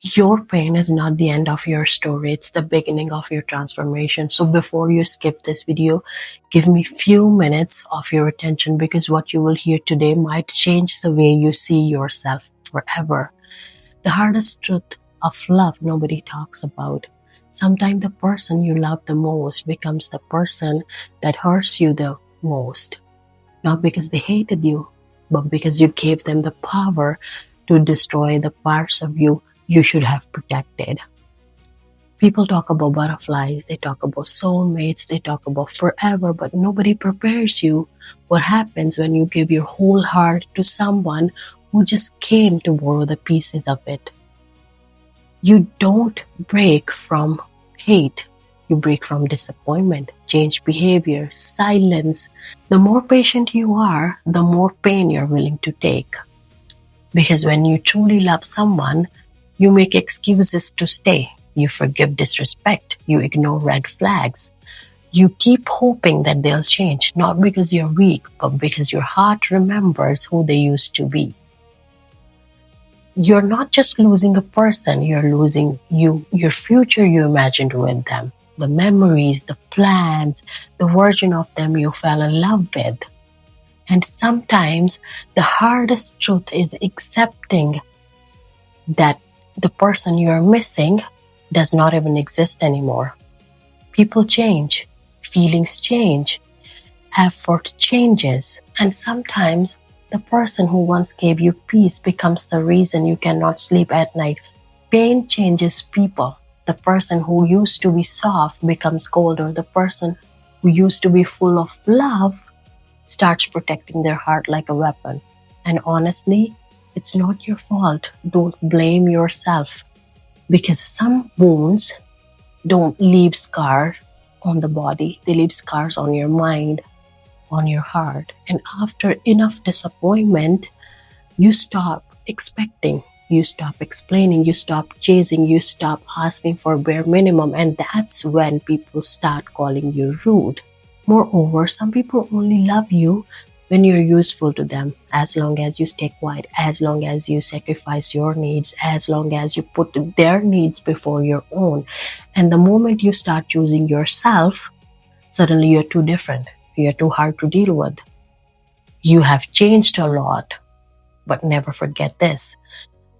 Your pain is not the end of your story. It's the beginning of your transformation. So before you skip this video, give me few minutes of your attention, because what you will hear today might change the way you see yourself forever. The hardest truth of love nobody talks about. Sometimes the person you love the most becomes the person that hurts you the most. Not because they hated you, but because you gave them the power to destroy the parts of you you should have protected. People talk about butterflies, they talk about soulmates, they talk about forever, but nobody prepares you what happens when you give your whole heart to someone who just came to borrow the pieces of it. You don't break from hate. You break from disappointment, change behavior, silence. The more patient you are, the more pain you're willing to take. Because when you truly love someone, you make excuses to stay. You forgive disrespect. You ignore red flags. You keep hoping that they'll change, not because you're weak, but because your heart remembers who they used to be. You're not just losing a person, you're losing your future you imagined with them. The memories, the plans, the version of them you fell in love with. And sometimes the hardest truth is accepting that the person you're missing does not even exist anymore. People change, feelings change, effort changes, and sometimes the person who once gave you peace becomes the reason you cannot sleep at night. Pain changes people. The person who used to be soft becomes colder. The person who used to be full of love starts protecting their heart like a weapon. And honestly, it's not your fault. Don't blame yourself, because some wounds don't leave scars on the body. They leave scars on your mind, on your heart. And after enough disappointment, you stop expecting, you stop explaining, you stop chasing, you stop asking for bare minimum. And that's when people start calling you rude. Moreover, some people only love you when you're useful to them, as long as you stay quiet, as long as you sacrifice your needs, as long as you put their needs before your own. And the moment you start choosing yourself, suddenly you're too different. You're too hard to deal with. You have changed a lot, but never forget this.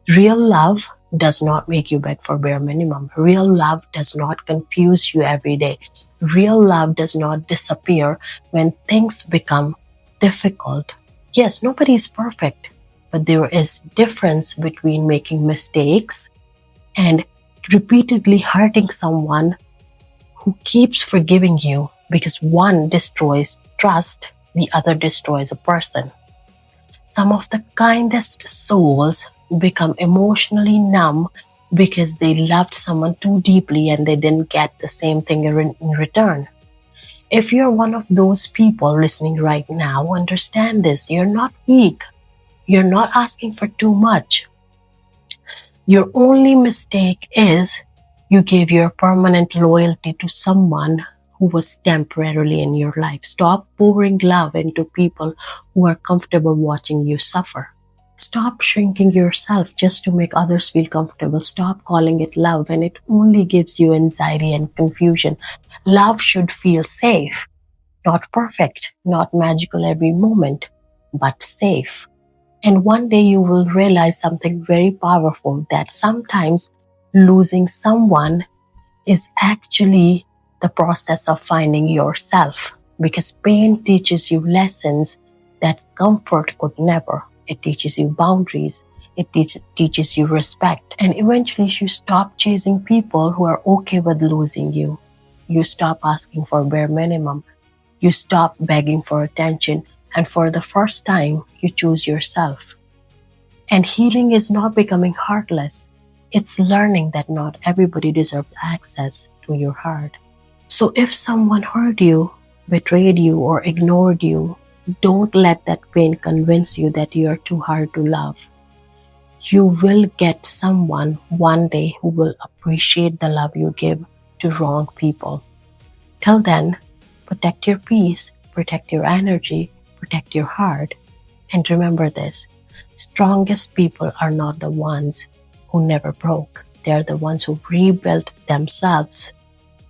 Real love does not make you beg for bare minimum. Real love does not confuse you every day. Real love does not disappear when things become difficult. Yes, nobody is perfect, but there is difference between making mistakes and repeatedly hurting someone who keeps forgiving you, because one destroys trust, the other destroys a person. Some of the kindest souls become emotionally numb because they loved someone too deeply and they didn't get the same thing in return. If you're one of those people listening right now, understand this. You're not weak. You're not asking for too much. Your only mistake is you gave your permanent loyalty to someone who was temporarily in your life. Stop pouring love into people who are comfortable watching you suffer. Stop shrinking yourself just to make others feel comfortable. Stop calling it love when it only gives you anxiety and confusion. Love should feel safe, not perfect, not magical every moment, but safe. And one day you will realize something very powerful, that sometimes losing someone is actually the process of finding yourself, because pain teaches you lessons that comfort could never. It teaches you boundaries. It teaches you respect. And eventually you stop chasing people who are okay with losing you. You stop asking for bare minimum. You stop begging for attention. And for the first time, you choose yourself. And healing is not becoming heartless. It's learning that not everybody deserves access to your heart. So if someone hurt you, betrayed you, or ignored you, don't let that pain convince you that you are too hard to love. You will get someone one day who will appreciate the love you give to wrong people. Till then, protect your peace, protect your energy, protect your heart. And remember this, strongest people are not the ones who never broke. They are the ones who rebuilt themselves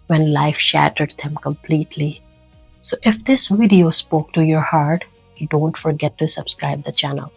when life shattered them completely. So if this video spoke to your heart, don't forget to subscribe the channel.